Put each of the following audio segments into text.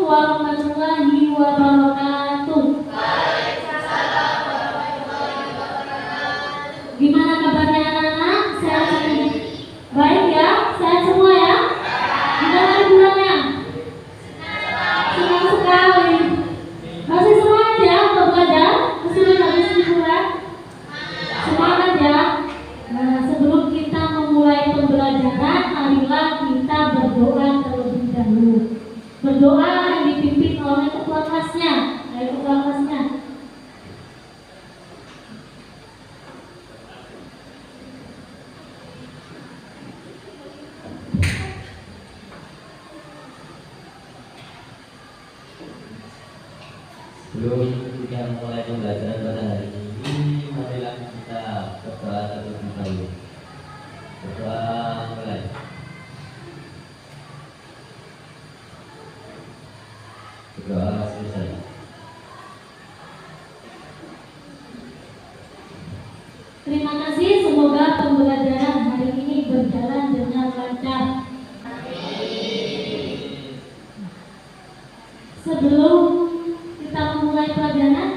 warahmatullahi wabarakatuh. Gimana kabarnya anak-anak? Sehat? Baik ya? Sehat semua ya? Gimana liburannya? Senang sekali. Masih semangat ya untuk belajar? Masih habis liburan? Semangat ya? Nah, sebelum kita memulai pembelajaran, marilah kita berdoa terlebih dahulu. Berdoa yang dipimpin oleh ketua kelasnya. Ayo ketua kelasnya. Sebelum kita mulai pembelajaran pada hari ini, marilah kita berdoa terlebih dahulu. Berdoa mulai. Berdoa selesai. Terima kasih, semoga pembelajaran hari ini berjalan dengan lancar. Sebelum kita memulai pelajaran,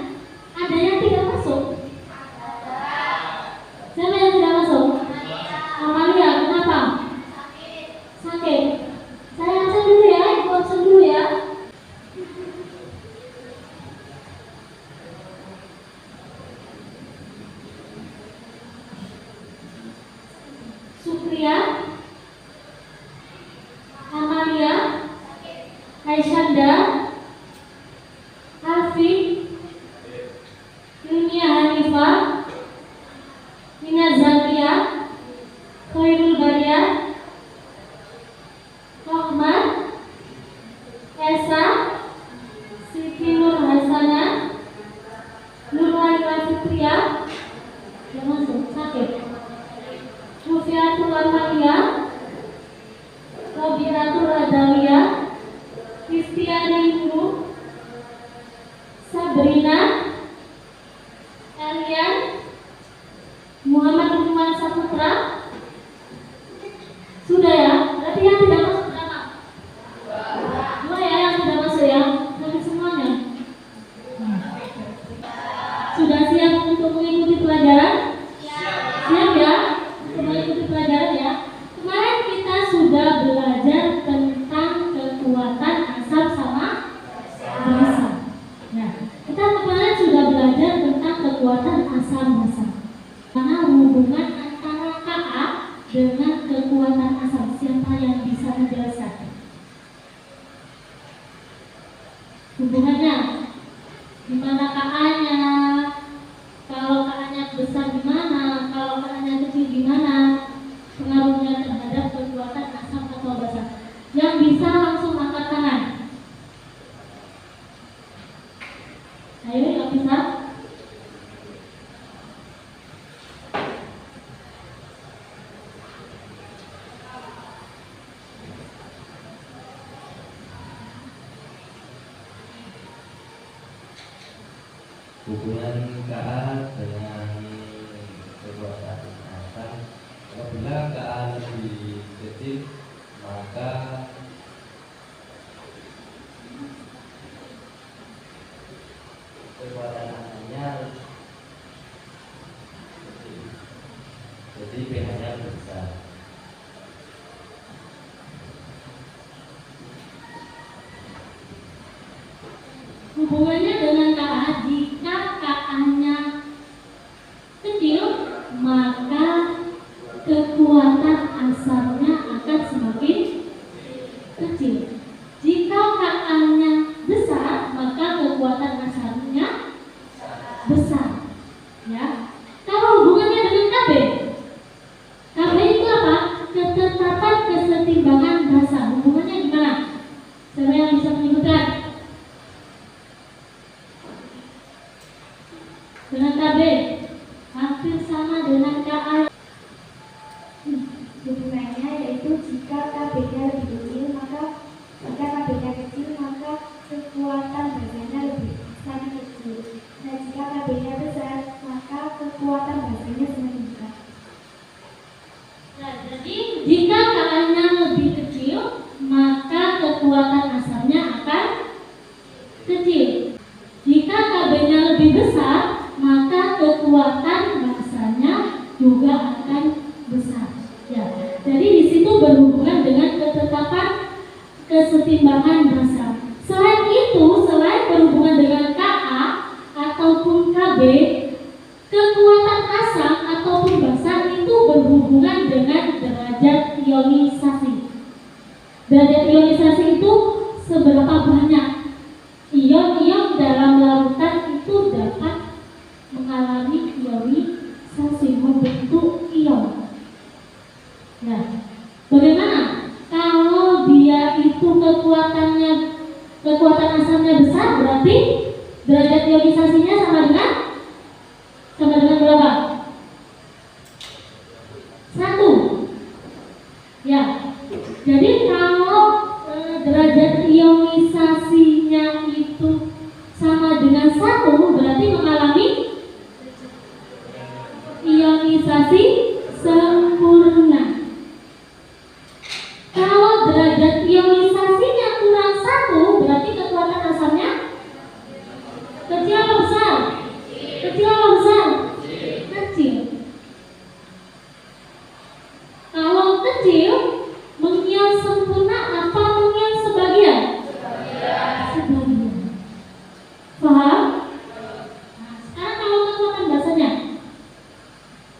ada yang tidak masuk? Siapa yang tidak masuk? Amalia, kenapa? Sakit. Saya absen dulu ya, ibu absen dulu ya. Sukria, Amalia, Aisyanda, Alfi, Yunia Hanifah, Nina Zakia, Khairul Baria, Rahmat, Esa, Siti Nur Hasana, Nurhayati Fitria, yang masuk sakit. Mufiatul Amalia, Robiatul Adawiyah, Kristiani Nur, Sabrina, Elian, Muhammad Lukman Saputra. Sudah ya? Berarti yang tidak masuk berapa? Dua ya yang tidak masuk ya? Dari semuanya. Sudah siap untuk mengikuti pelajaran? Siap ya? Untuk mengikuti pelajaran ya? Kemarin kita sudah belajar tentang kekuatan asam sama basa. Nah, kita kemarin sudah belajar tentang kekuatan asam basa. Karena hubungan antara Ka dengan kekuatan asam, siapa yang bisa menjelaskan? Hubungannya gimana Ka-nya? Kalau Ka-nya besar gimana? Kalau Ka-nya kecil gimana? Pengaruhnya terhadap kekuatan asam atau basa. Yang bisa langsung angkat tangan. Ayo yang bisa. Hubungan Ka dengan kekuatan asam, apabila Ka lebih kecil, maka kekuatan asamnya kecil. Jadi pH-nya besar. Hubungannya dengan Ka, jika Ka-nya kecil, maka kekuatan asamnya akan semakin kecil. Jika Ka-nya besar, maka kekuatan asamnya besar. Ya. Kalau hubungannya dengan Kb, Kb itu apa? Ketetapan kesetimbangan basa. Hubungannya gimana? Siapa yang bisa menyebutkan? Dengan Kb hampir sama dengan Ka. Hubungannya yaitu jika KB-nya lebih kecil, maka jika KB-nya kecil maka kekuatan basanya lebih sangat kecil. Dan jika KB-nya besar maka kekuatan basanya semakin besar. Nah, jadi jika Ka-nya lebih kecil, maka kekuatan asamnya akan kesetimbangan massa. Selain itu, selain berhubungan dengan Ka ataupun Kb, kekuatan asam ataupun basa itu berhubungan dengan derajat ionisasi. Derajat ionisasi itu seberapa banyak ion-ion dalam larutan itu dapat mengalami ionisasi membentuk ion. Nah, bagaimana kalau dia itu kekuatan asamnya besar, berarti derajat ionisasinya sama dengan berapa? 1. Ya. Jadi kalau derajat ionisasinya itu sama dengan 1, berarti mengalami ionisasi sempurna. Kalau derajat ionisasinya kurang 1, berarti kekuatan asamnya kecil atau besar? Kecil atau besar? Kecil. Kalau kecil, mengion sempurna apa mengion sebagian? Sebagian. Paham? Nah, sekarang kalau kekuatan basanya,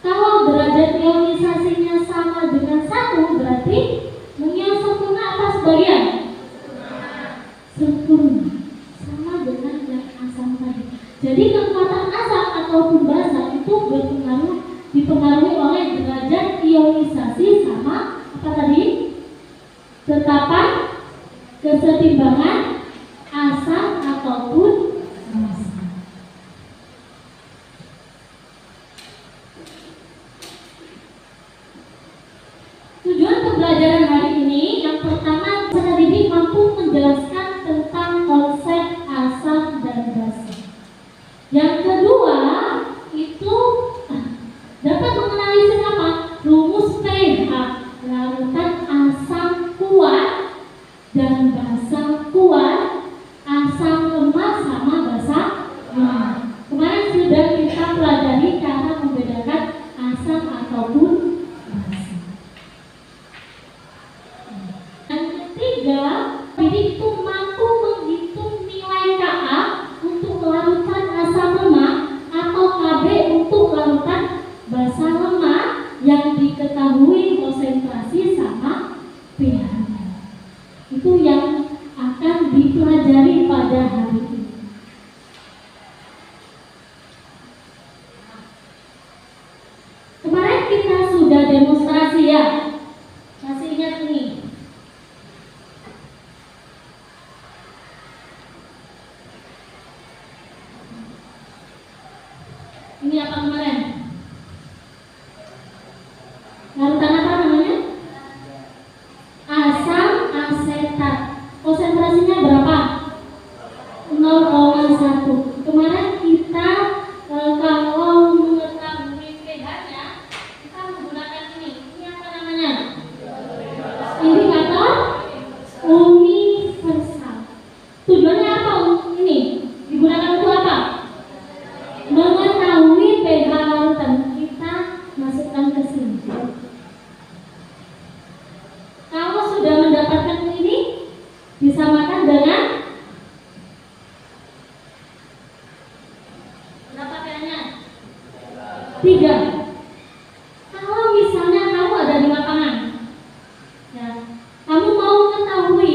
kalau derajat ionisasinya sama dengan 1, berarti mengion sempurna apa sebagian? Sempurna. Sama dengan yang asam tadi. Jadi kekuatan asam ataupun basa itu dipengaruhi oleh derajat ionisasi sama apa tadi? Tetapan kesetimbangan asam ataupun basa. Tujuan pembelajaran hari ini yang pertama, peserta didik mampu menjelaskan tentang konsep asam dan basa. Yang kedua itu dapat menganalisis apa? Rumus pH larutan asam kuat dan basa kuat, asam lemah sama basa lemah. Kemarin sudah kita pelajari cara membedakan asam ataupun basa. Yang ketiga, didik itu mampu menghitung nilai Ka untuk larutan asam lemah atau Kb untuk larutan basa lemah yang diketahui konsentrasi sama pH-nya. Itu yang akan dipelajari pada hari ini. Kemarin kita sudah demonstrasi ya. Masih ingat ini? Ini apa kemarin? Larutan apa namanya? Asam asetat. Konsentrasinya berapa? 0,1. Kemarin kita kalau mengetahui pH-nya, kita menggunakan ini. Ini apa namanya? Indikator universal. Tujuannya apa ini? Digunakan untuk apa? Mengetahui pH larutan. Kita masukkan ke sini. Kalau sudah mendapatkan ini, disamakan dengan berapa pH-nya? 3. Kalau misalnya kamu ada di lapangan, ya, kamu mau mengetahui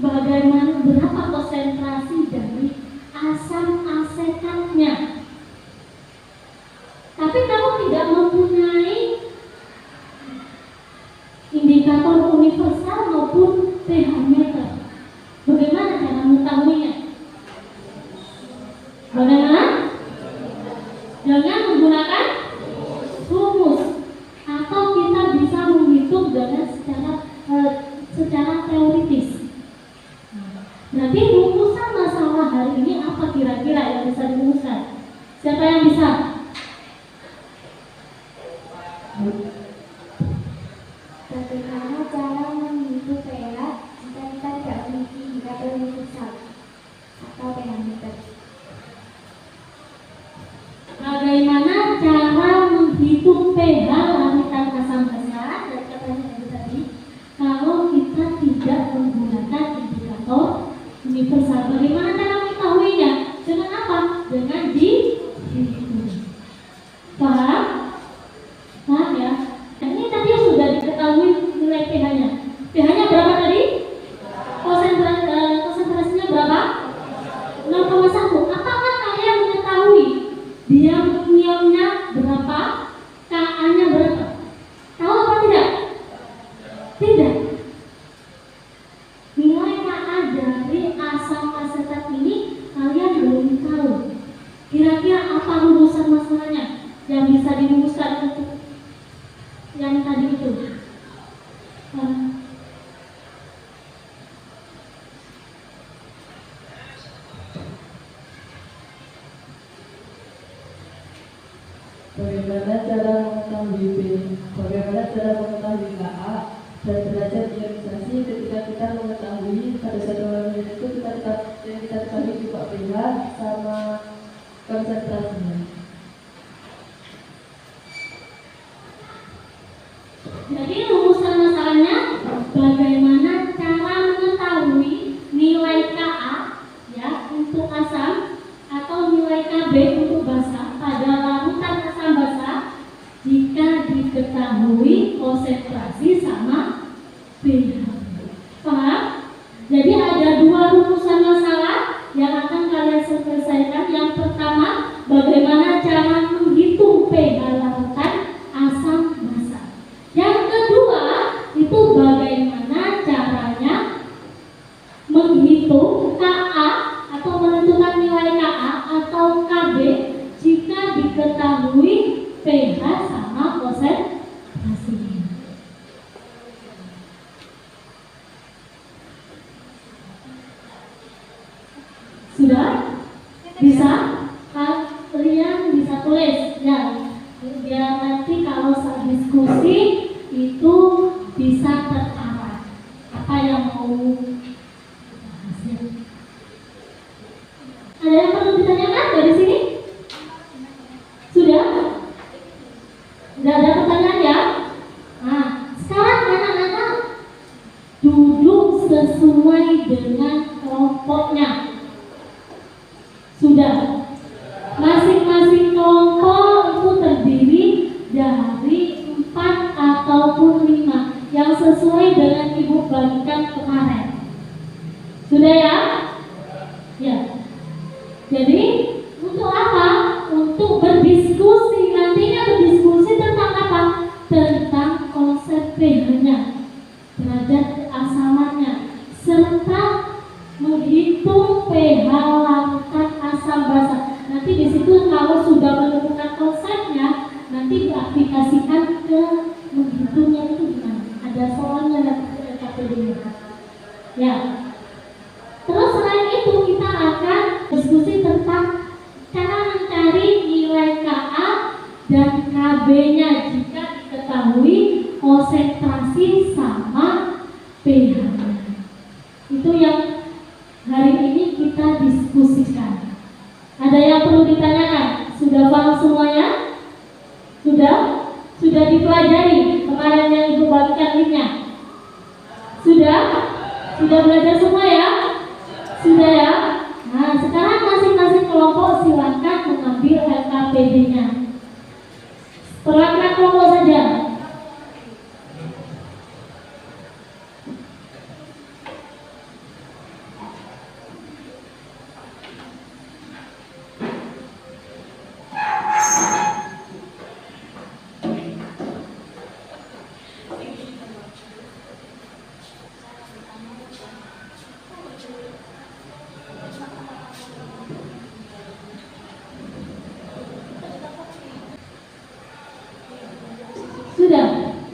bagaimana berapa konsentrasi dari asam asetatnya, tapi kamu tidak mempunyai indikator universal maupun pH meter. Bagaimana cara mengetahuinya? Bagaimana? Dengan menggunakan rumus, atau kita bisa menghitung dengan secara teoritis. Berarti rumusan masalah hari ini apa kira-kira yang bisa dirumuskan? Siapa yang bisa? Bagaimana cara menghitung pH jika kita tidak memiliki indikator universal atau pH meter? Bagaimana cara menghitung pH larutan asam basa? Dan katanya tadi, kalau kita tidak menggunakan indikator Bagaimana cara mengetahui B? Bagaimana cara mengetahui KA? Dan belajar realisasi ketika kita mengetahui pada satu elemen itu yang kita ketahui juga pH sama konsentrasinya. Jadi rumusan masalahnya bagaimana cara mengetahui nilai Ka ya untuk asam atau nilai Kb untuk basa pada larutan asam basa jika diketahui konsentrasi sama pH. Paham? Jadi ada dua rumusan masalah yang akan kalian selesaikan. Yang pertama, bagaimana cara menghitung pH larutan asam basa. Yang kedua, itu bagaimana caranya menghitung Ka atau menentukan nilai Ka atau Kb jika diketahui pH sama konsentrasi. Sudah? Bisa? Kalian bisa tulis ya. Biar nanti kalau saat diskusi itu bisa terarah apa yang mau dibahas ya. Ada yang perlu ditanyakan dari sini? Sudah? Sudah ada pertanyaan ya? Nah, sekarang anak-anak duduk sesuai dengan kelompoknya. Sudah? Masing-masing kelompok itu terdiri dari 4 ataupun 5 yang sesuai dengan ibu bagikan kemarin. Sudah ya? Ya. Jadi untuk apa? Untuk berdiskusi. Nantinya berdiskusi tentang apa? Tentang konsep pH-nya, derajat keasamannya, serta menghitung pH larutan asam basa. Nanti di situ kalau sudah menemukan konsepnya, nanti diaplikasikan ke menghitungnya itu gimana? Ada soalnya nanti KPD-nya. Ya. Terus selain itu kita akan diskusi tentang cara mencari nilai Ka dan Kb-nya jika diketahui konsentrasi sama pH-nya. Itu yang hari ini kita diskusikan. Ada yang perlu ditanyakan? Sudah paham semuanya? Sudah? Sudah dipelajari kemarin yang ibu bagikan linknya? Sudah? Sudah belajar semua ya? Sudah ya? Nah, sekarang masing-masing kelompok silakan mengambil LKPD-nya. Perwakilan kelompok saja.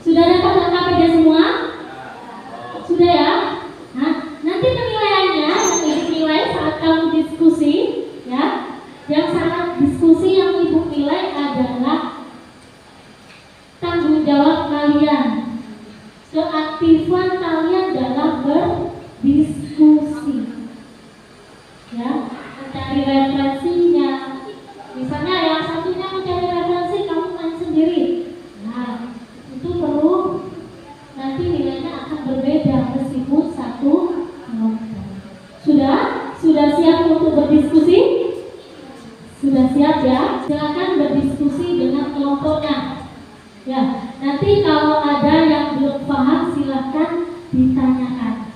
Sudah dapat LKPD semua? Sudah ya? Nah, nanti penilaiannya yang nilai saat kamu diskusi ya. Yang saat diskusi yang ibu nilai adalah tanggung jawab kalian, keaktifan kalian dalam berdiskusi ya, mencari referensinya. Misalnya yang satunya mencari referensi, kamu main sendiri. Nah, itu perlu nanti nilainya akan berbeda meskipun satu kelompok. Sudah siap untuk berdiskusi? Sudah siap ya? Silakan berdiskusi dengan kelompoknya. Ya, nanti kalau ada yang belum paham silakan ditanyakan.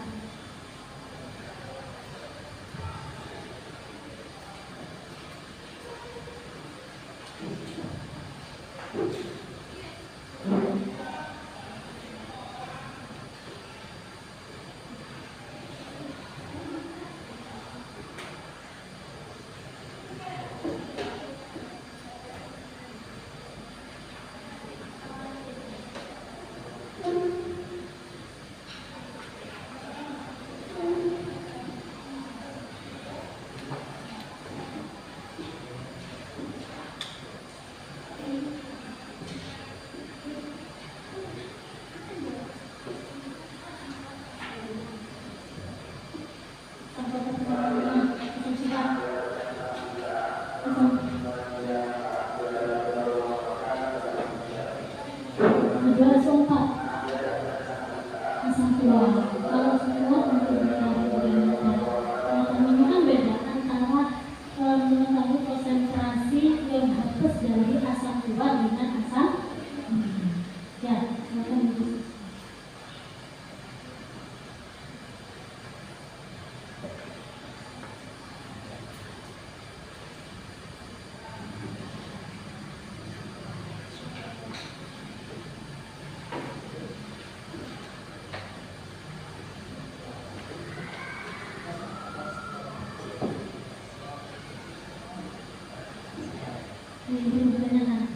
Ibu bertanyakan.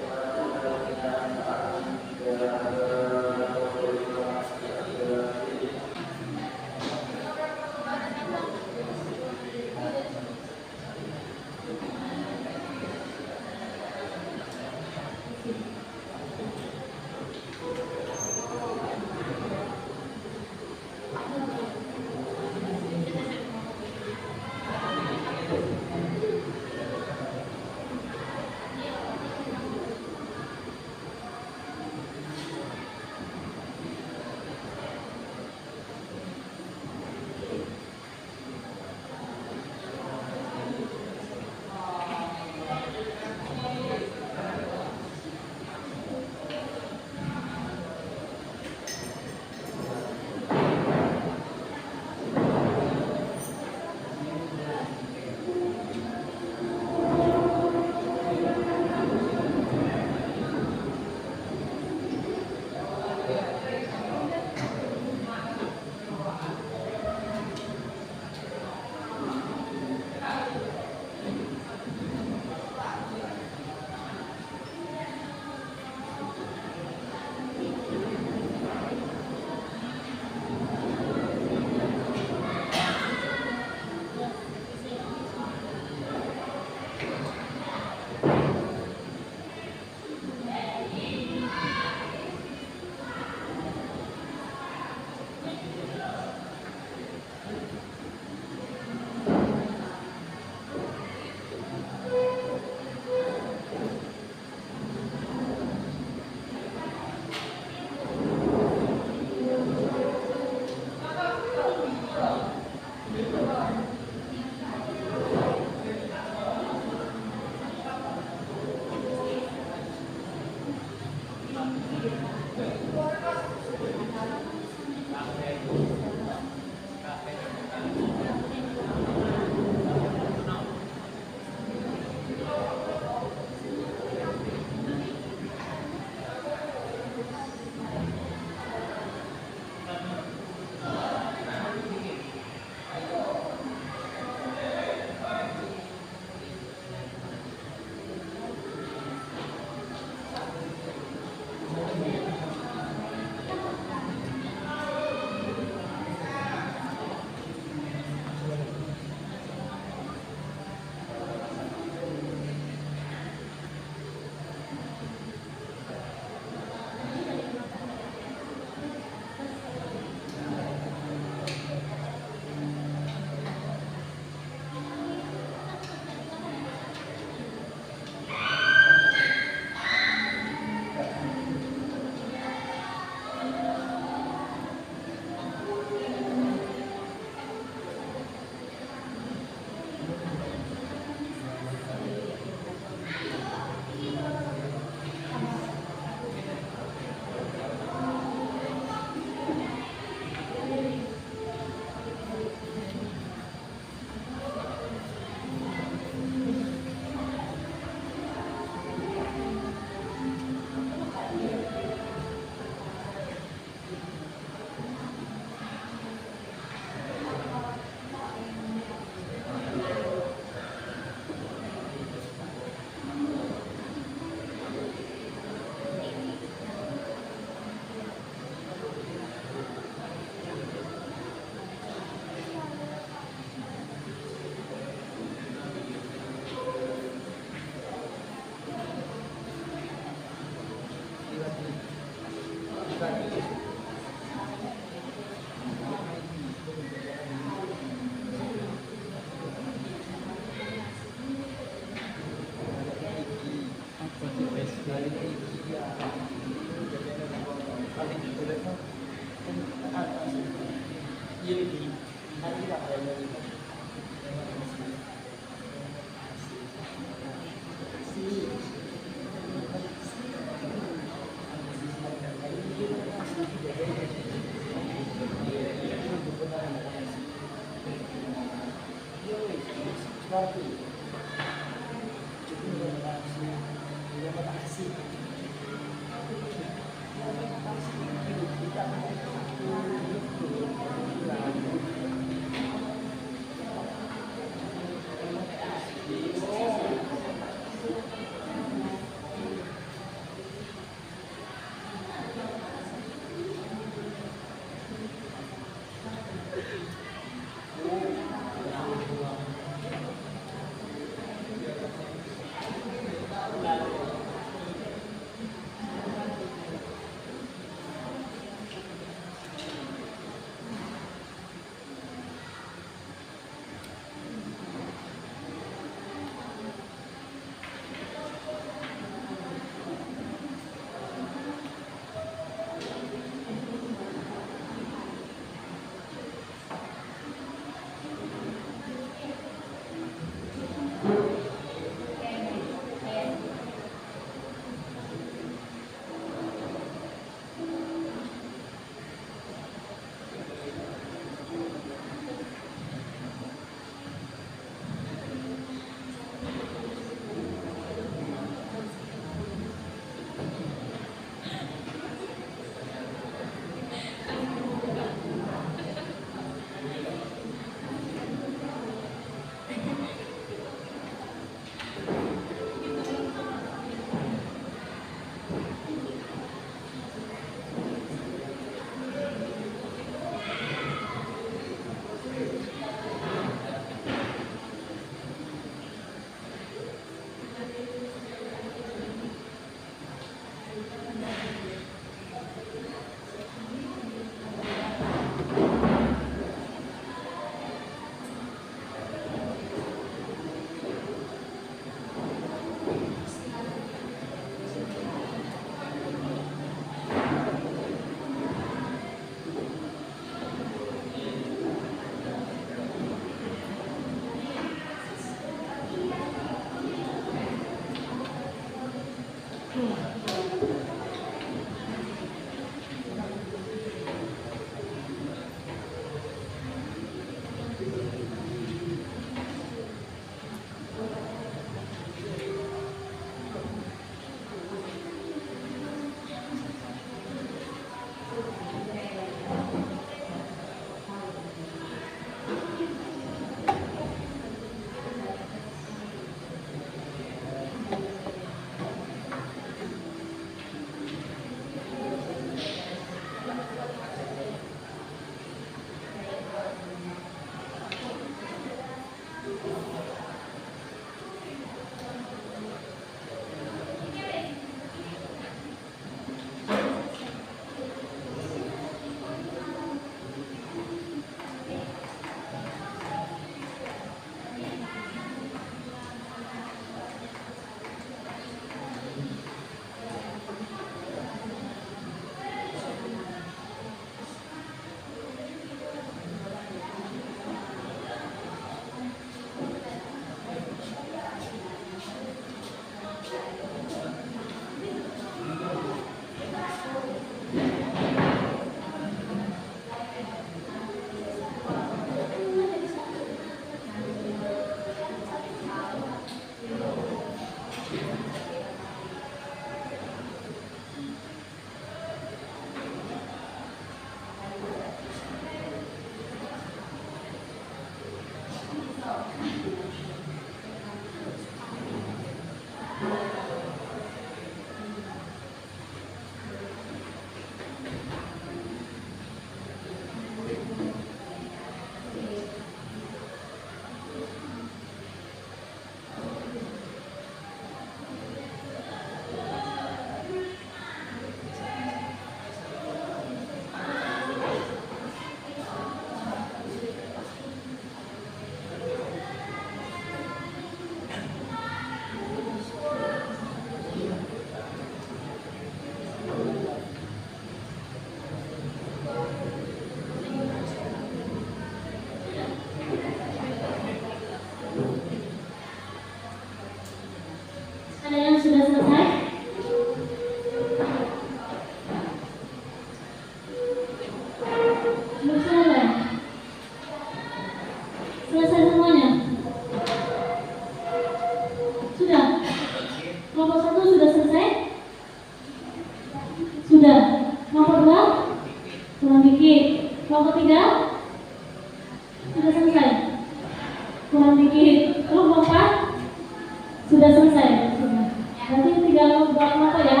kelompok 4 sudah selesai. Sudah. Berarti tinggal membuat kelompok ya.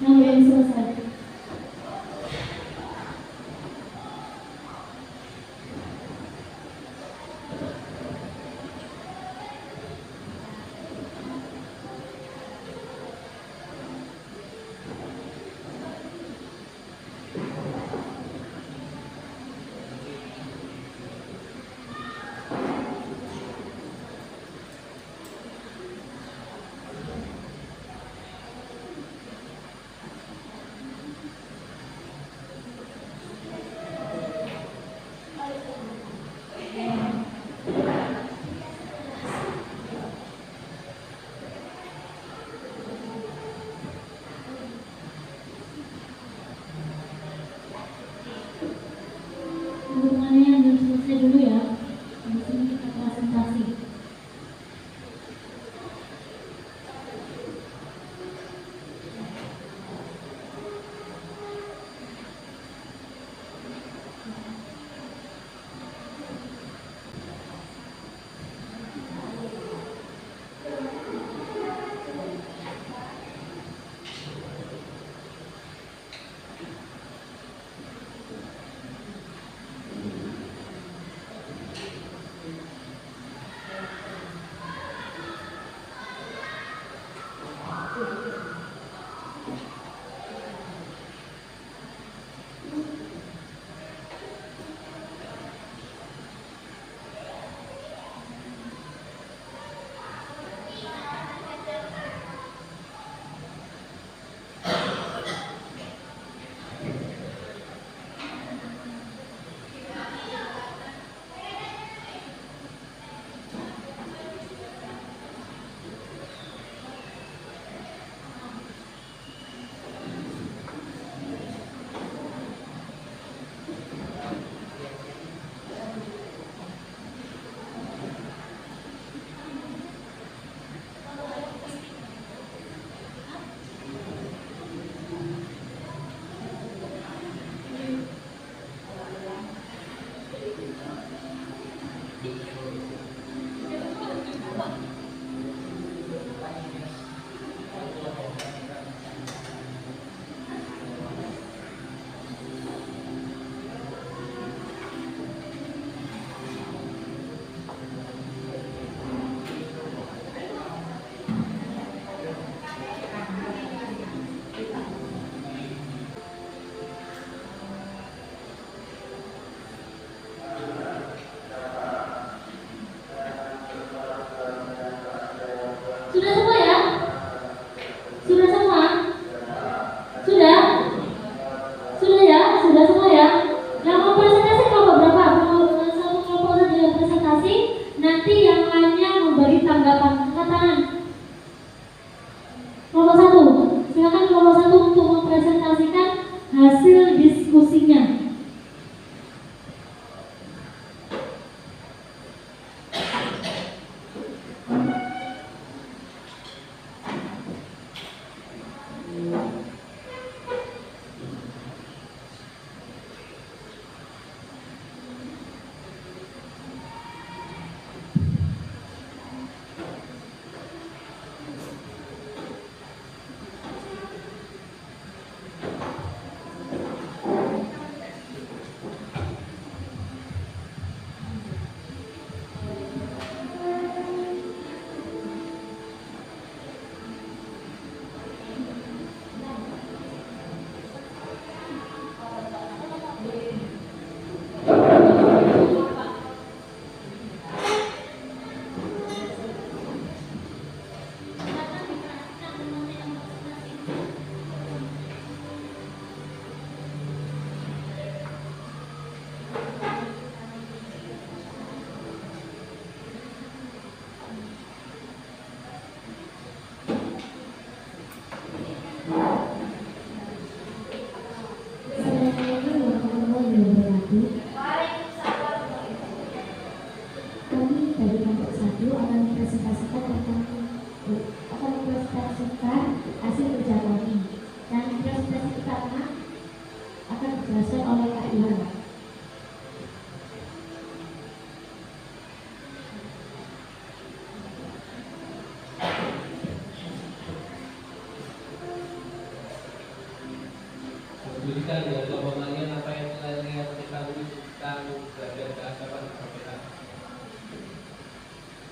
Yang belum selesai. Hubungannya yang belum selesai dulu ya. Di sini kita presentasi. Sudah semua ya? Sudah semua? Sudah? Sudah ya? Sudah semua ya? Yang mau presentasi kelompok berapa? Satu kelompok saja yang presentasi. Nanti yang lainnya memberi tanggapan. Angkat tangan. Kelompok 1. Silakan kelompok 1 untuk mempresentasikan hasil diskusinya.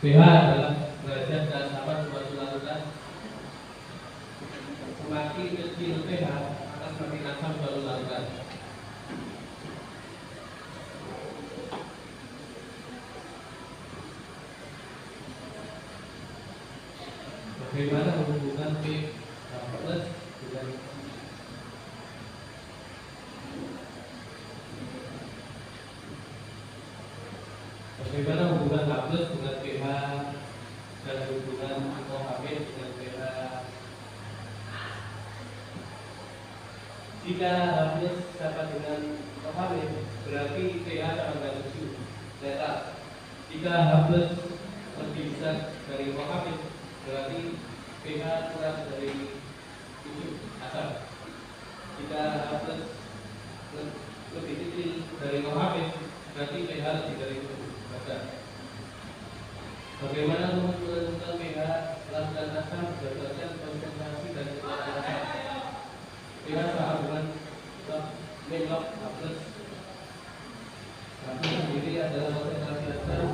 pH adalah derajat keasaman suatu larutan. Semakin kecil pH akan semakin asam suatu larutan. Bagaimana hubungan pH plus dengan bagaimana hubungan H plus dengan pH dan hubungan OH dengan pH? Jika H plus sama dengan OH berarti pH sama dengan 7 netral. Jika H plus lebih besar dari OH berarti pH kurang dari 7 asam. Jika H plus lebih kecil dari OH berarti pH lebih dari 7 asam. Bagaimana menentukan pH larutan asam berdasarkan konsentrasi dan kekuatan asam? pH sama dengan min log H plus. H plus sendiri adalah konsentrasi asam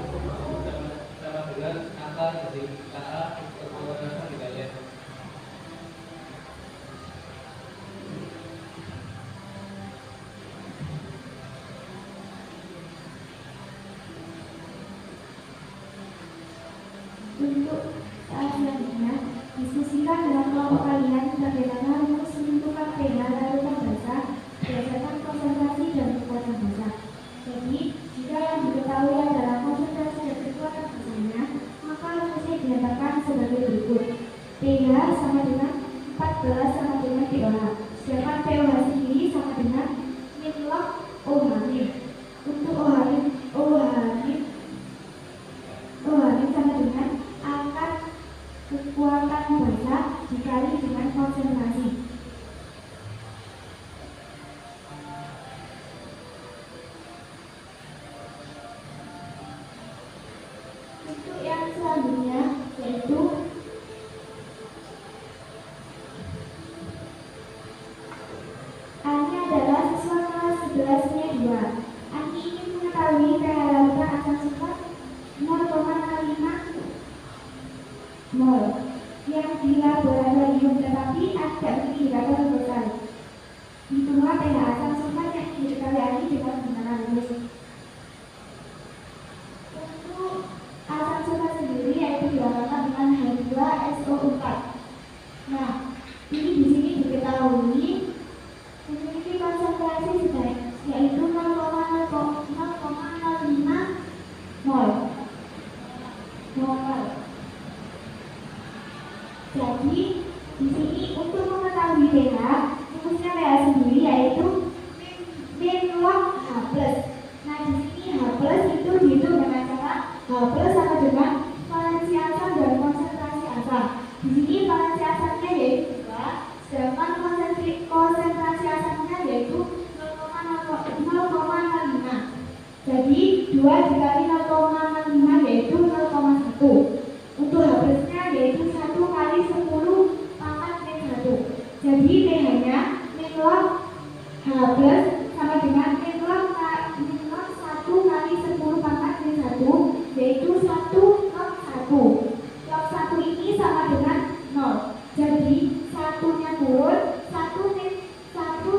sama dengan akar dari Ka pertemuan asam dikali F. Untuk saat selanjutnya, diskusikan dengan kelompok kalian bagaimana rumus menentukan pH larutan basah berdasarkan konsentrasi dan kekuatan basah. Jadi, jika yang diketahui adalah konsentrasi dan kekuatan basahnya, maka rumusnya dinyatakan sebagai berikut. pH sama dengan 14 sama dengan pOH. Sedangkan pOH sendiri sama dengan min log OH min. Untuk OH min sama dengan akar kekuatan basah dikali dengan konsentrasi. Untuk yang selanjutnya yaitu A-nya adalah siswa kelas 11-nya 2. Ani ingin mengetahui pH larutan asam sulfat 0,05 mol yang di laboratorium, tetapi ada indikator universal. Itulah pH asam sulfat yang diketahui Ani dengan menggunakan rumus. Untuk asam sulfat sendiri yaitu dilakukan dengan H2SO4. Nah, ini di sini diketahui memiliki konsentrasi yaitu 0,05 mol. Jadi di sini untuk mengetahui pH, rumusnya pH sendiri yaitu min log H plus. Nah di sini H plus itu dihitung dengan cara H plus sama dengan valensi asam dan konsentrasi asam. Di sini valensi asamnya yaitu 2, sedangkan konsentrasi asamnya yaitu 0,05. Jadi 2 dikali 0,05 yaitu 0,1. Untuk H plusnya yaitu 1 kali 10 pangkat min 1. Jadi pH-nya min log H plus sama dengan min log 1 kali 10 pangkat min 1 yaitu 1 log 1. Log 1 ini sama dengan 0. Jadi 1-nya turun, 1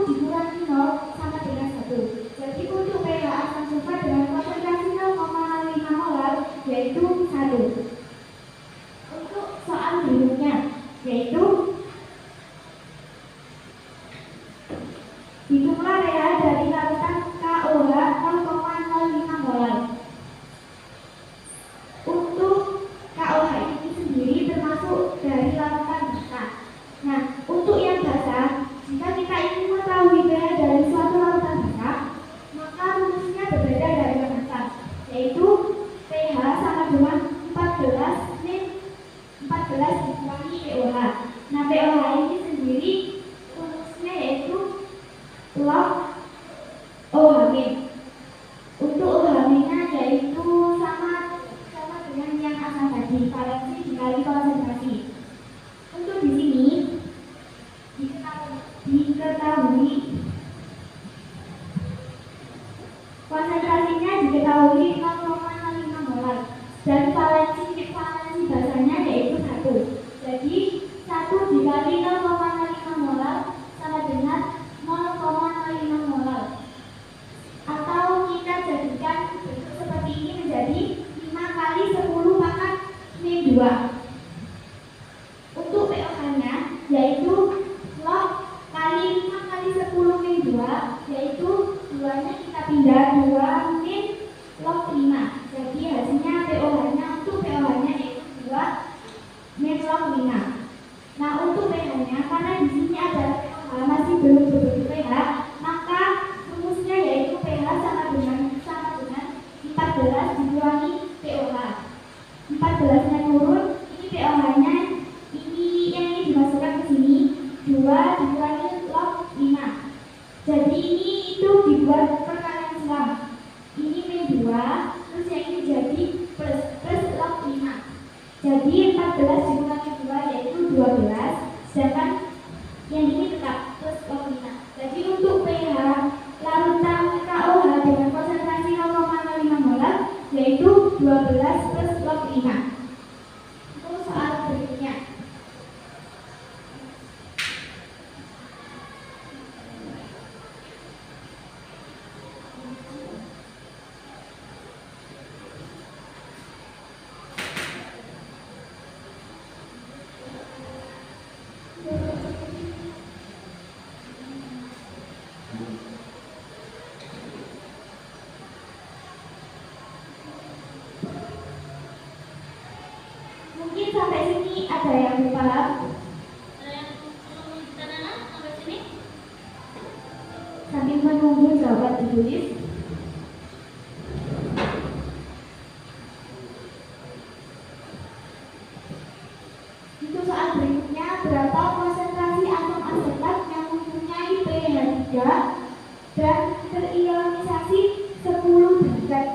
dikurangi 0 sama dengan 1. Jadi untuk pH asam sulfat dengan konsentrasi 0,05 molar yaitu 1. Untuk soal berikutnya yaitu hitunglah pH dari larutan KOH 0,05 molar. Untuk KOH ini sendiri termasuk dari larutan basah. Nah, untuk yang basah, jika kita ingin mengetahui pH dari suatu larutan basah, maka rumusnya berbeda dari yang basah, yaitu pH sama dengan 14 min 14 dikurangi pOH. Nah, pOH ini sendiri rumusnya yaitu log OH min. Untuk OH minnya yaitu sama dengan yang asal tadi, valensi dikali konsentrasi. Untuk di sini diketahui konsentrasinya diketahui 0,05 molar dan valensi 2. Untuk POH-nya yaitu log kali 5 kali 10 min 2, yaitu 2-nya kita pindah 2 min log 5. Jadi hasilnya POH-nya untuk POH-nya yaitu 2 min log 5. Nah, untuk pH-nya karena di sini ada POH masih belum berbentuk pH, maka rumusnya yaitu pH sama dengan 14 dikurangi POH. 14-nya turun, ini POH-nya ini yang ini dimasukkan ke sini 2 dikurangi log 5. Jadi ini itu dibuat perkalian selang. Ini min 2, terus yang ini jadi plus log 5. Jadi 14 dikurangi 2 yaitu 12, sedangkan yang ini tetap plus log 5. Jadi untuk pH larutan KOH dengan konsentrasi 0,05 molar yaitu 12 plus log 5. Itu soal berikutnya. Mungkin sampai sini ada yang belum paham. Ada yang perlu ditanyakan sampai sini? Sambil menunggu jawaban ditulis. Untuk soal berikutnya, berapa konsentrasi asam asetat yang mempunyai pH 3 dan terionisasi 10%?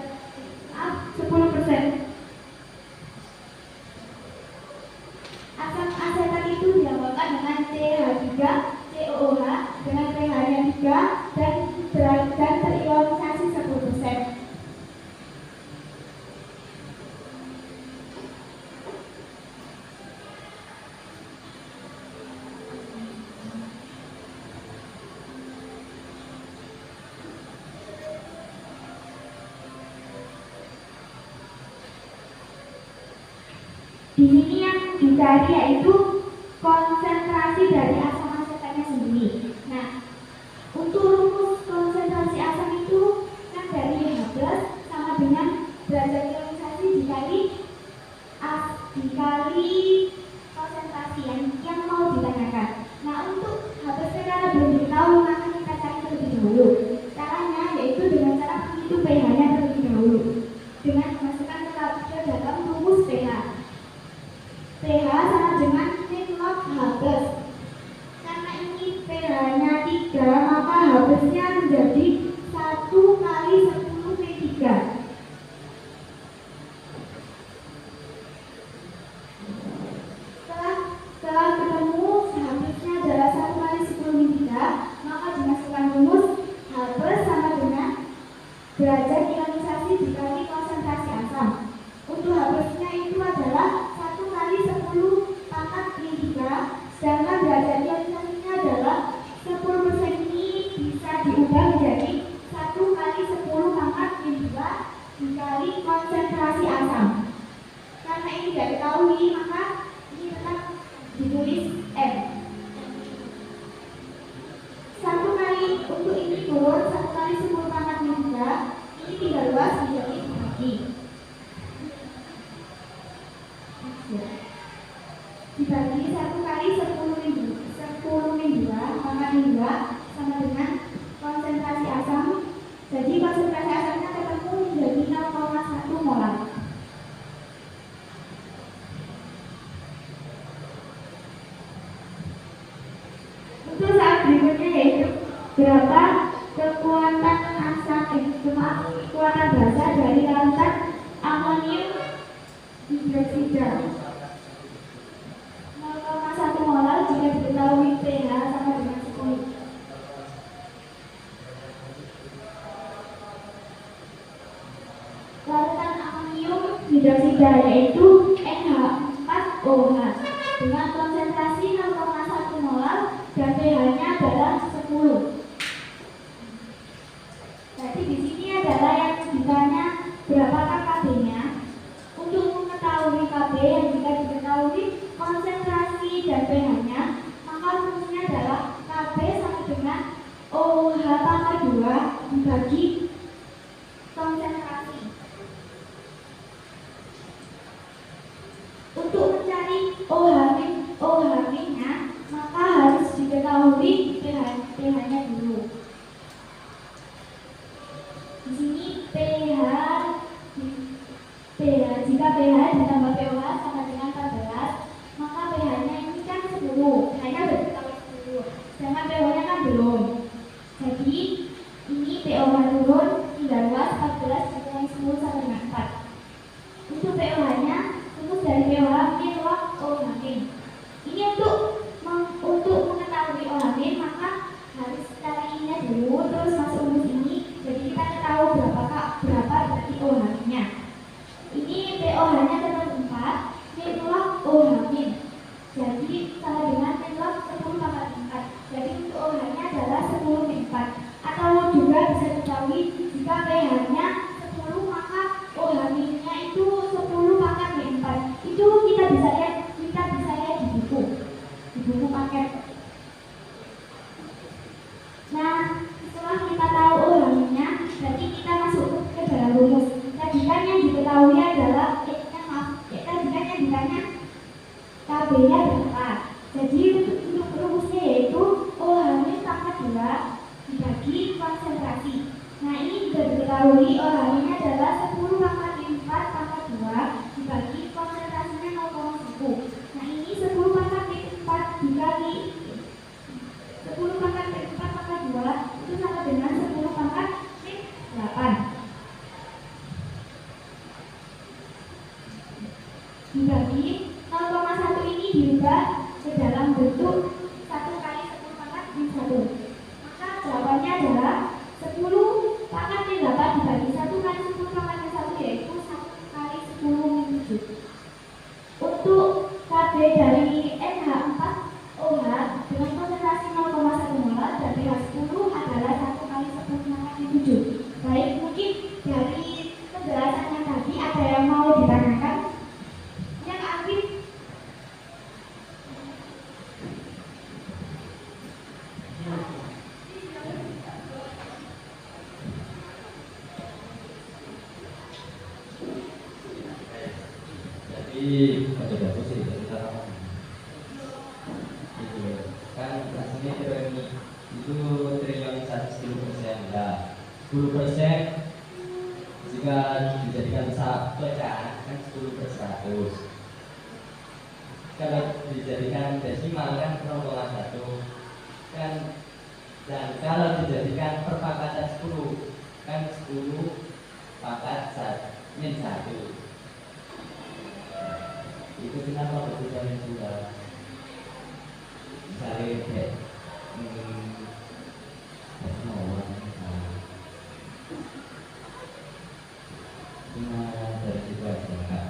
Asam asetat itu dilambangkan dengan CH3, COOH dengan pH-nya 3 dan terionisasi 10%. Di sini yang dicari yaitu konsentrasi dari asam asetatnya sendiri. Nah, untuk rumus konsentrasi asam itu kan dari H+ sama dengan derajat ionisasi dikali konsentrasi yang mau ditanyakan. Nah, untuk H+ karena belum diketahui maka kita cari terlebih dahulu. Caranya yaitu dengan cara menghitung pH-nya terlebih dahulu dengan memasukkan ke dalam rumus pH. pH sama dengan min log H+. Karena ini pH-nya 3, maka H+-nya menjadi 1 kali 10 min 3. Setelah ketemu H+-nya adalah 1 kali 10 min 3, maka dimasukkan rumus H+ sama dengan derajat ionisasi dikali konsentrasi asam. Untuk H+-nya itu adalah 1 kali 10 pangkat min 3, sedangkan derajat ionisasinya adalah 10% ini bisa diubah menjadi 1 kali 10 pangkat min 2 dikali konsentrasi asam. Karena ini tidak diketahui, maka ini tetap ditulis M. 1 kali untuk ini turun 1 kali 10 pangkat min 3, ini tidak luas menjadi dibagi. Dibagi 1 kali 10 min 2 pangkat min 2 sama dengan konsentrasi asam. Jadi konsentrasi asamnya ketemu menjadi 0,1 molar. Untuk saat berikutnya yaitu berapa kekuatan kekuatan basa dari larutan amonium hidroksida 0,1 molar jika diketahui pH sama dengan 10. Larutan amonium hidroksida yaitu NH4OH dengan konsentrasi 0,1 molar dan pH-nya adalah 10. Jadi di sini adalah yang ditanya berapakah KB-nya. Untuk mengetahui KB yang jika adalah nilai OHM. Ini untuk mengetahui OHM maka harus secara ilmiah dulu, terus masuk rumus ini. Jadi kita tahu berapa berarti OH-nya. Ini POH-nya terdapat 4, nilai OHM. Jadi sama dengan nilai 10 pangkat 4. Jadi untuk OH-nya adalah 10 min 4. Atau juga bisa diketahui jika pH-nya 10 maka OH-nya itu 10 pangkat min 4. Itu kita bisa lihat di buku paket. Nah, setelah kita tahu OH-nya, berarti kita masuk ke dalam rumus. Tadi kan yang diketahui adalah KB-nya berapa. Jadi untuk rumusnya yaitu OH pangkat 2 dibagi konsentrasi. Nah, ini sudah diketahui OH-nya adalah 10 pangkat 4 pangkat 2 dibagi konsentrasinya 0,1. Nah, ini 10 pangkat 4 dikali 10 pangkat 4 pangkat 2 itu sama dengan 10 pangkat 8 dibagi 0,1 ini diubah ke dalam bentuk 1 kali 10 pangkat 1. Maka jawabannya adalah 10 pangkat 8 dibagi 1 kali 10 pangkat 1 yaitu 1 kali 10 min 7. Untuk KB dari NH4 OH dengan konsentrasi 0,1 molar dan pH 10 adalah 1 kali 10 pangkat 7. Baik, mungkin dari penjelasannya tadi ada yang mau ditanyakan? Yang Arif. Jadi ada bagus sih kita itu kan rasanya teori itu triliun 10% ya 10% jika dijadikan pecahan kan 10 per 100. Kalau dijadikan desimal kan 0,1 kan, dan kalau dijadikan perpakatan 10 kan 10 pangkat 1 min 1. Itu kenapa berbeda min 2? Misalnya cuma dari situ aja Kak.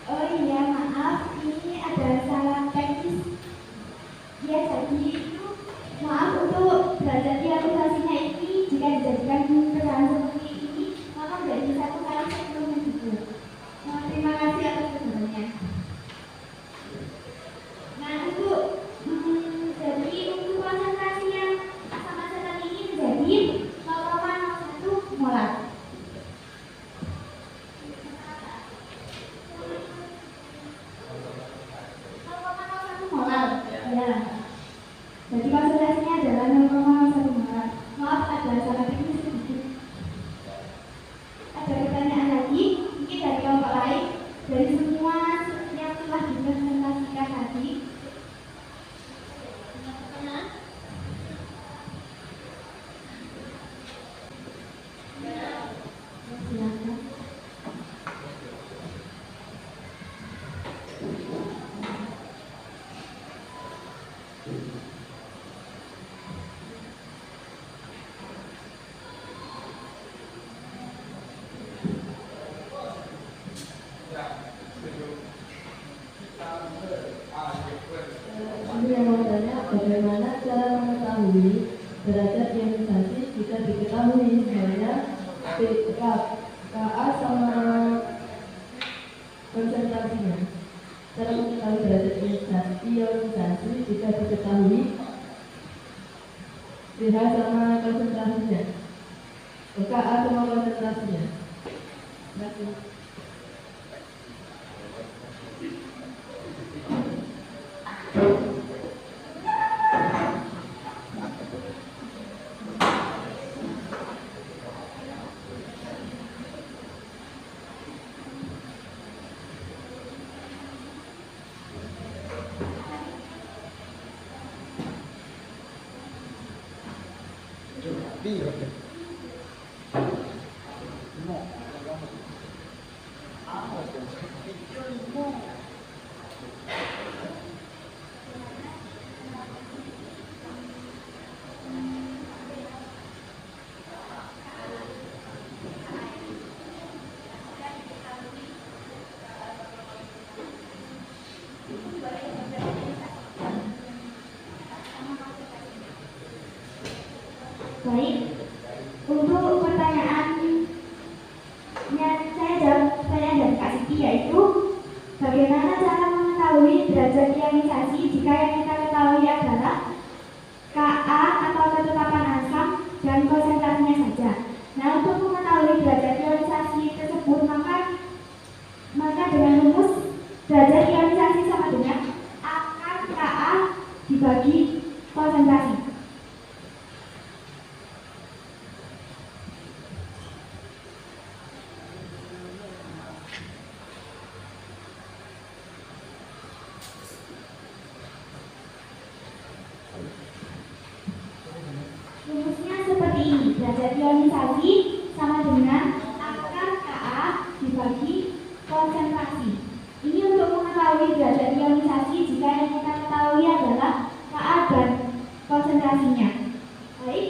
Oh iya, maaf, ini ada salah teknis. Ya, jadi maaf untuk derajat realisasinya ini jika dijadikan pecahan seperti ini maka menjadi 1 kali 10 min 7. Terima kasih atas kebenarannya. Nah, jadi untuk konsentrasi yang sama seperti ini menjadi 0,01 molar. Jadi konsentrasinya adalah 0,1 molar. Maaf, ada salah teknis sedikit. Ada pertanyaan lagi? Mungkin dari kelompok lain? Dari semua yang telah dipresentasikan tadi. Silakan. Yang mau tanya, bagaimana cara mengetahui derajat ionisasi jika diketahui hanya KA sama konsentrasinya? Cara mengetahui derajat ionisasi jika diketahui pH sama konsentrasinya, KA sama konsentrasinya. Terima kasih. Baik, untuk pertanyaannya saya jawab pertanyaan dari Kak Siti, yaitu bagaimana cara mengetahui derajat ionisasi jika yang kita ketahui adalah Ka atau ketetapan asam dan konsentrasinya saja. Nah, untuk mengetahui derajat ionisasi tersebut maka dengan rumus derajat ionisasi sama dengan akar Ka dibagi konsentrasi. Rumusnya seperti ini, derajat ionisasi sama dengan akar Ka dibagi konsentrasi. Ini untuk mengetahui derajat ionisasi jika yang kita ketahui adalah Ka dan konsentrasinya. Baik,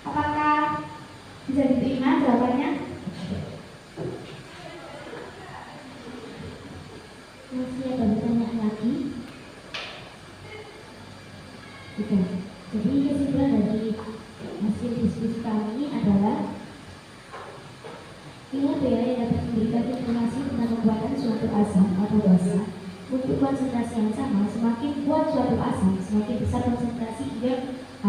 apakah bisa diterima jawabannya? Masih ada pertanyaan lagi? Tidak. Jadi kesimpulan dari hasil diskusi kami adalah ilmu pH yang dapat memberikan informasi tentang kekuatan suatu asam atau basa. Untuk konsentrasi yang sama, semakin kuat suatu asam, semakin besar konsentrasi ion H+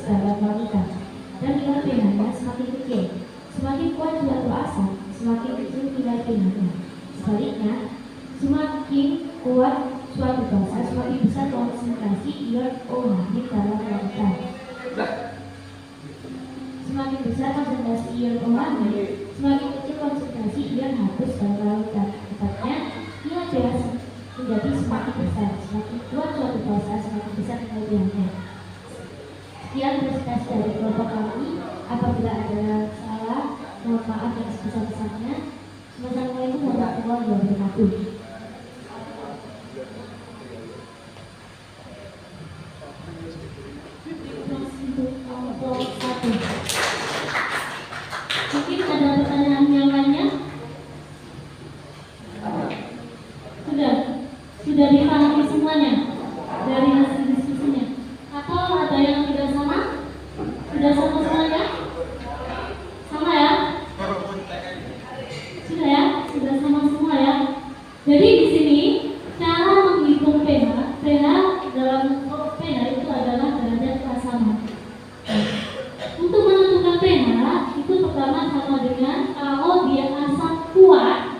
dalam molekul. Dan nilai pH-nya semakin kecil. Semakin kuat suatu asam, semakin kecil nilai pH-nya. Sebaliknya, semakin kuat suatu basa, semakin besar konsentrasi ion OH di dalam lautan. Semakin besar konsentrasi ion OH, semakin kecil konsentrasi ion H+ dalam lautan. Tepatnya, nilai pH menjadi semakin besar. Semakin kuat suatu basa, semakin besar nilai pH-nya. Sekian presentasi dari kelompok kami. Apabila ada salah, mohon maaf yang sebesar-besarnya. Wassalamualaikum warahmatullahi wabarakatuh. Mungkin ada pertanyaan yang lainnya? Sudah dipahami semuanya dari hasil diskusinya? Atau ada yang tidak sama? Sudah sama semuanya? Sama ya? Sudah ya? Sudah sama semua ya? Jadi di sini cara menghitung pH dalam pH itu adalah derajat keasaman. Untuk menentukan pH itu pertama sama dengan kalau dia asam kuat,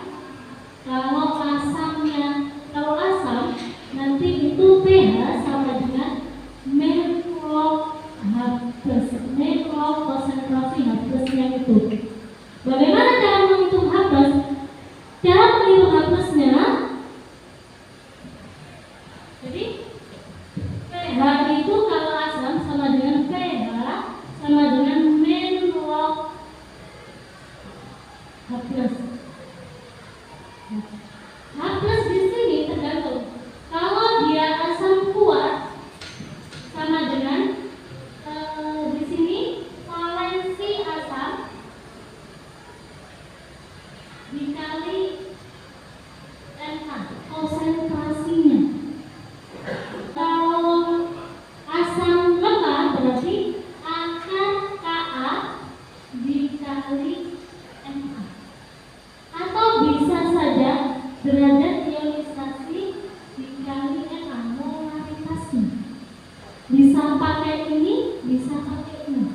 kalau asam nanti itu pH sama dengan main log H+, main log konsentrasi H+ nya itu. Bagaimana cara menghitung H+? Cara menghitung H+-nya, jadi pH itu kalau asam sama dengan pH sama dengan main log H+. H+ di sini tergantung. Kalau dia asam kuat sama dengan di sini valensi asam dikali NH konsentrasinya. Kalau asam lemah berarti akar Ka dikali NH. Atau bisa saja derajat ionisasi dikali NH molaritasnya. Bisa pakai ini, bisa pakai ini.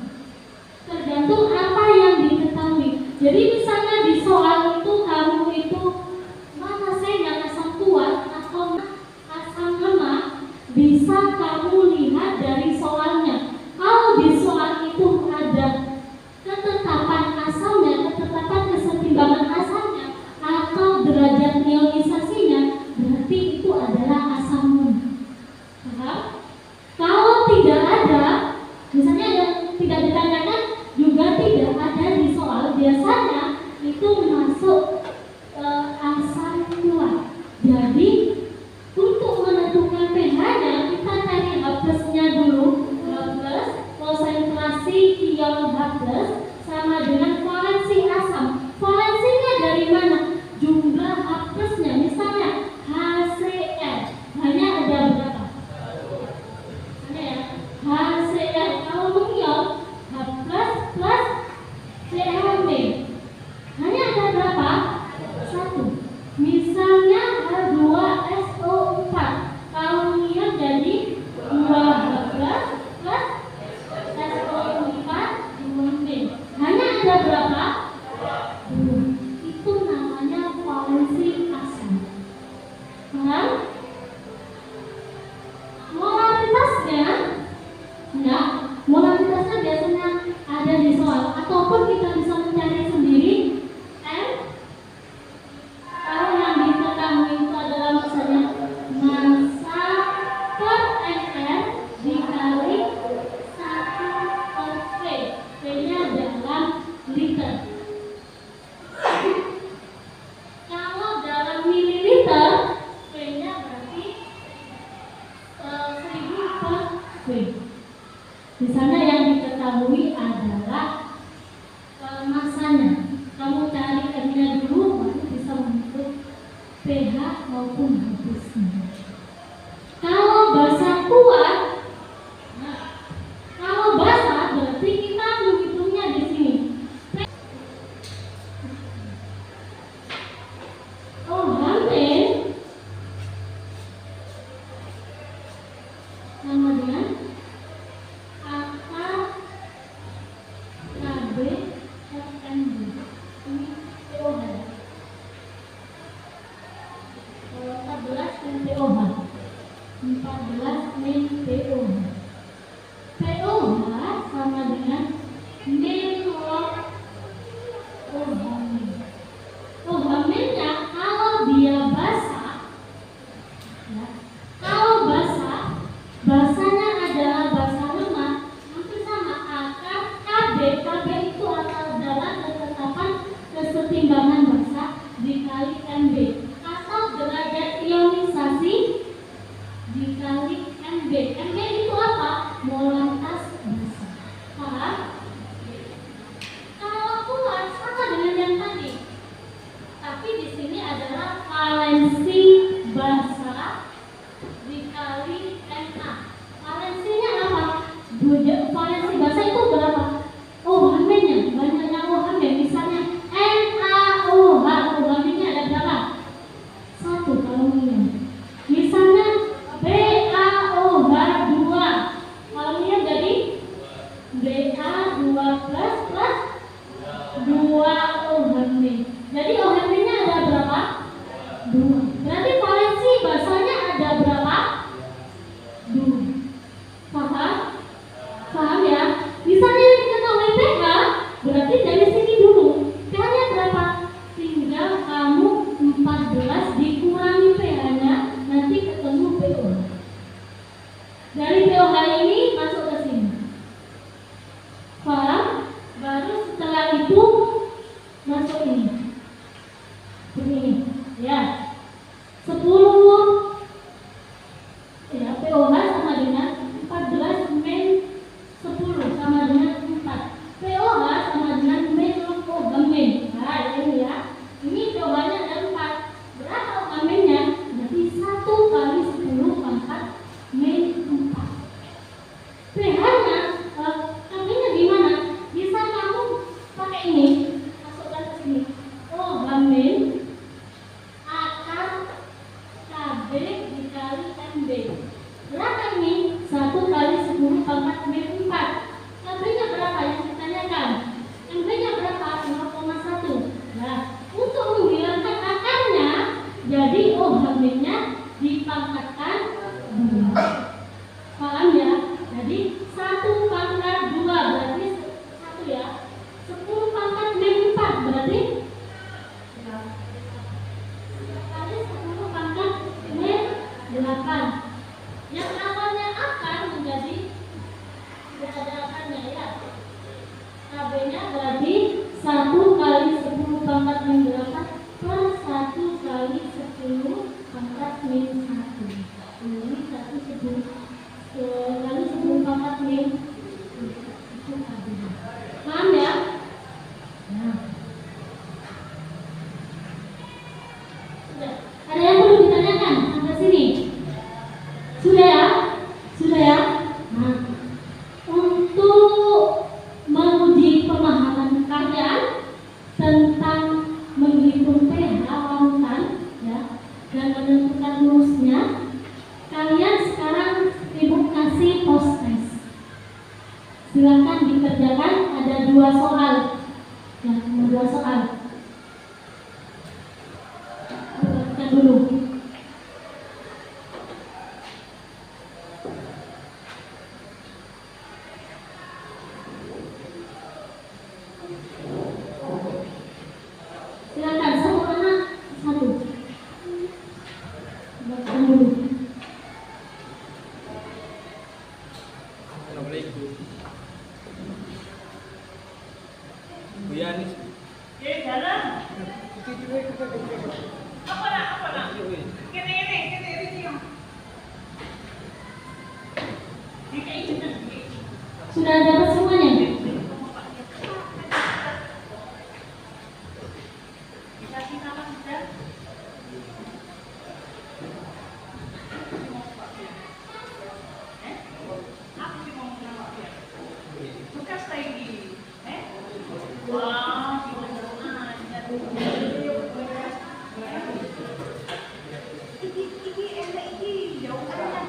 Tergantung apa yang diketahui. Jadi misalnya di soal itu kamu itu mana saya yang asam kuat atau asam lemah, bisa kamu lihat dari soalnya. Kalau di soal itu ada ketetapan asamnya, ketetapan kesetimbangan asamnya, atau derajat ionisasinya, berarti itu adalah asam lemah. Kalau tidak ada, misalnya tidak ditanya dikali 1 per V. V-nya dalam liter. Kalau dalam mililiter, V-nya berarti 1000 per V. Di sana yang diketahui adalah masanya. Kamu cari M-nya dulu, baru bisa menentukan pH maupun habisnya. Kalau basa kuat, kalau basa berarti kita menghitungnya di sini. Oh, hamil sama dengan akar KB per MB. Ini pOH. 14 min pOH. 14 min pOH. pOH sama dengan min log OH min. OH minnya kalau dia basah, ya, kalau basah, basahnya adalah basah lemah, hampir sama akar KB. KB itu akar dalam ketetapan kesetimbangan basah dikali MB atau derajat ionisasi dikali MB. MB itu apa? Molaritas basah. Paham? Kalau kuat sama dengan yang tadi. Tapi di sini adalah valensi basah dikali Na. Valensinya apa? Valensi basah itu berapa? OH minnya, banyaknya OH min. Misalnya NaOH, OH minnya ada berapa? 1 kalau minyak. Misalnya BaOH 2, kalau minyak jadi Ba2 plus 2 OH min. Jadi OH minnya ada berapa? 2. Berarti valensi basahnya ada berapa? 2. Paham? Paham ya? Misalnya diketahui pH, berarti dari sini dulu. pH-nya berapa? Tinggal kamu 14 dikurangi pH-nya, nanti ketemu pOH. Dari pOH ini masuk ke sini. Paham? Baru setelah itu masuk ini. Begini, ya. 10 ya, pOH sama dengan 14 min 10 sama dengan 4. pOH sama dengan min log OH min. Nah, ini ya. Ini pOH-nya ada 4. Berapa OH minnya? Berarti 1 kali 10 pangkat min 4. pH-nya, KB-nya gimana? Bisa kamu pakai ini, masukkan ke sini. OH min akar KB dikali MB. Berapa ini? 1 kali 10 pangkat min 4. KB-nya berapa yang ditanyakan? MB-nya berapa? 0,1. Nah, untuk menghilangkan akarnya, jadi OH min-nya dipangkatkan 2. Paham ya? Jadi 1 pangkat 2 berarti 1 ya. 10 pangkat min 4 berarti 1 kali 10 pangkat min 8. Yang awalnya akar menjadi tidak ada akarnya ya. KB-nya berarti 1 kali 10 pangkat min 8 per 1 kali 10 pangkat min 1. Ini 1 kali 10 pangkat min. Itu KB-nya. Paham ya? Nah. Sudah. Ada yang perlu ditanyakan sampai sini? Sudah ya? Sudah ya? Nah, untuk menguji pemahaman kalian tentang menghitung pH larutan ya, dan menentukan rumusnya, kalian sekarang ibu kasih post test. Silakan dikerjakan, ada 2 soal. Ya, 2 soal. Perhatikan dulu. Silakan satu anak satu. Perhatikan dulu. Assalamualaikum. Bu Yanis. Jalan. Apa nak? Kene. Sudah dapat semuanya? Dikasih nama sudah. Aku sih mau nama dia. Bukan lagi. Wah, iki enak iki jauh kan.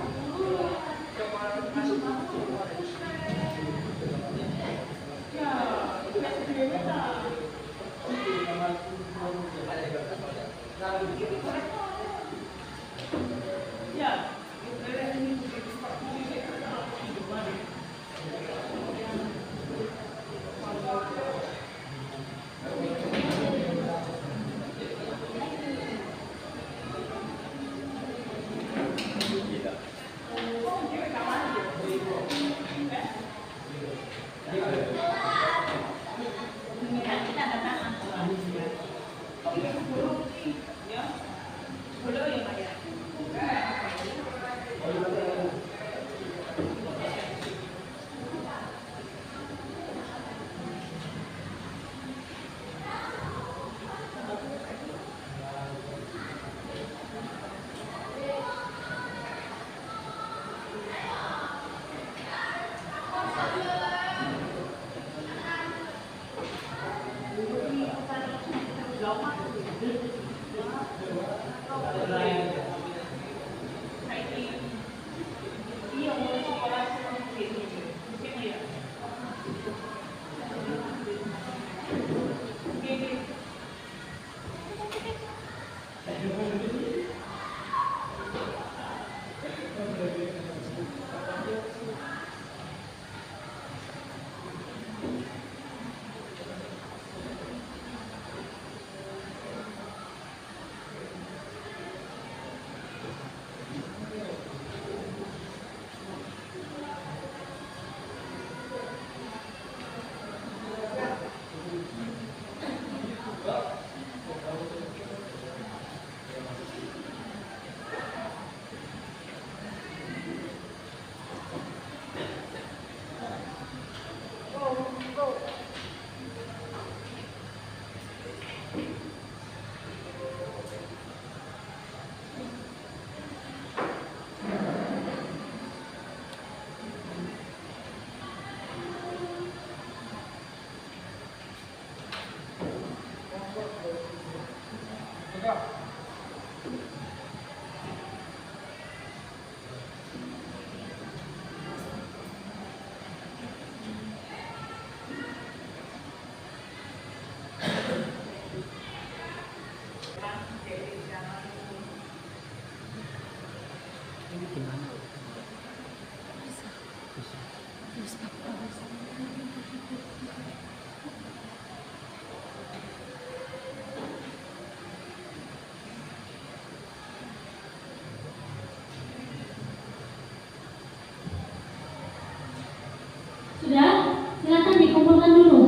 Sudah? Silakan dikumpulkan dulu.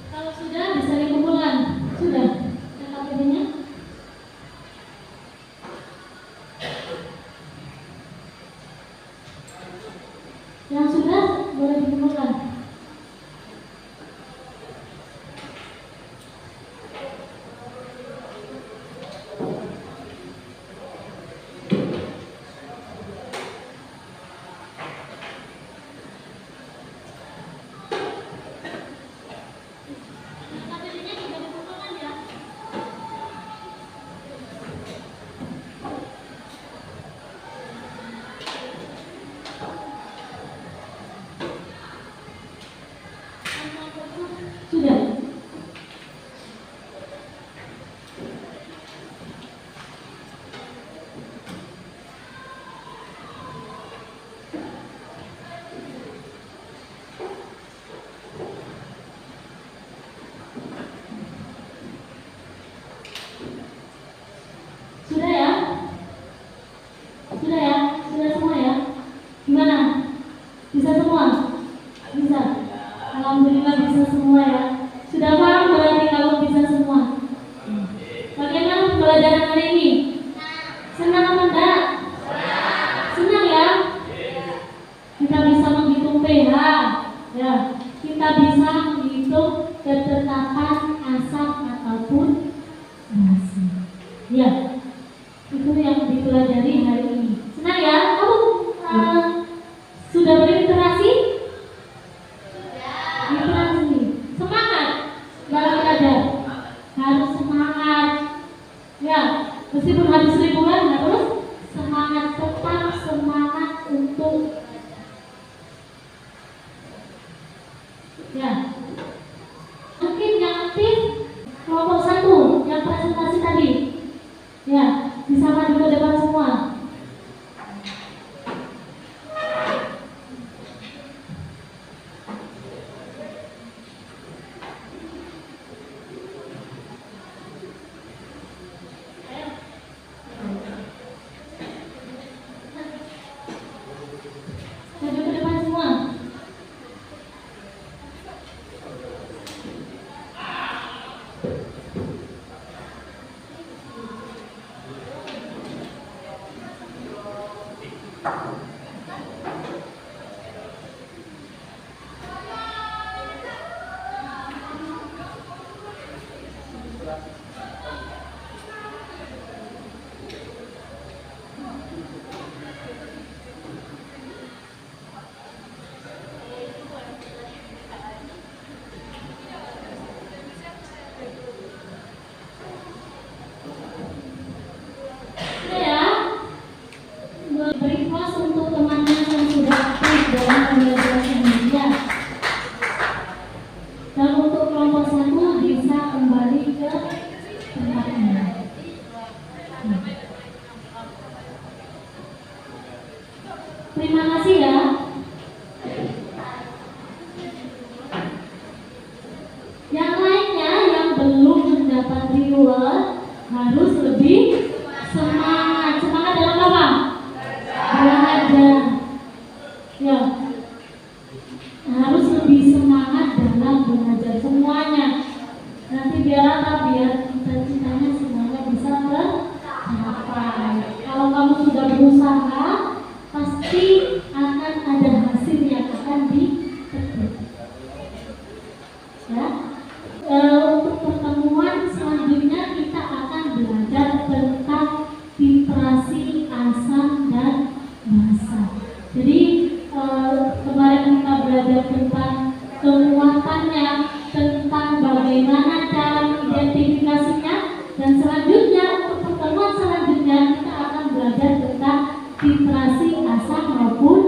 Kalau sudah bisa dikumpulkan. Sudah? KTP-nya? Yang sudah boleh dikumpulkan. KTP-nya juga dikumpulkan ya. Terima kasih ya. Yang lainnya yang belum mendapat reward harus lebih semangat. Semangat dalam apa? Belajar. Ya. Harus lebih semangat dalam belajar semuanya. Nanti biar apa? Biar cita-citanya semuanya bisa tercapai. Kalau kamu sudah berusaha, pasti akan ada hasil yang akan dipetik. Ya. Untuk pertemuan selanjutnya kita akan belajar tentang vibrasi, asam dan basa. Jadi kemarin kita belajar tentang kekuatannya, tentang bagaimana cara mengidentifikasinya, dan selanjutnya untuk pertemuan selanjutnya kita akan belajar tentang vibrasi, asam maupun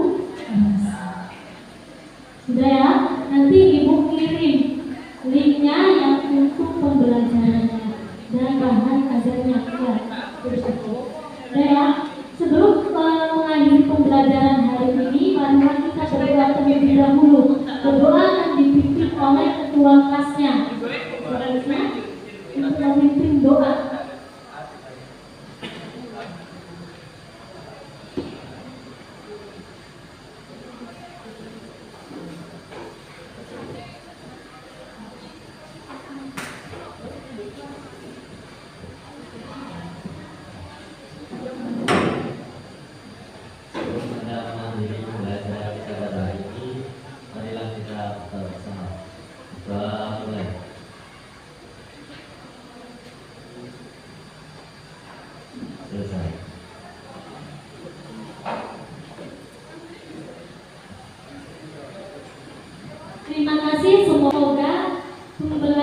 basa. Sudah ya? Nanti ibu kirim linknya yang untuk pembelajarannya dan bahan ajarnya. Ya, sudah ya? Sebelum mengakhiri pembelajaran hari ini, mari kita berdoa terlebih dahulu. Berdoa akan dipimpin oleh ketua kelasnya. Untuk memimpin doa. Terima kasih, semoga pembelajaran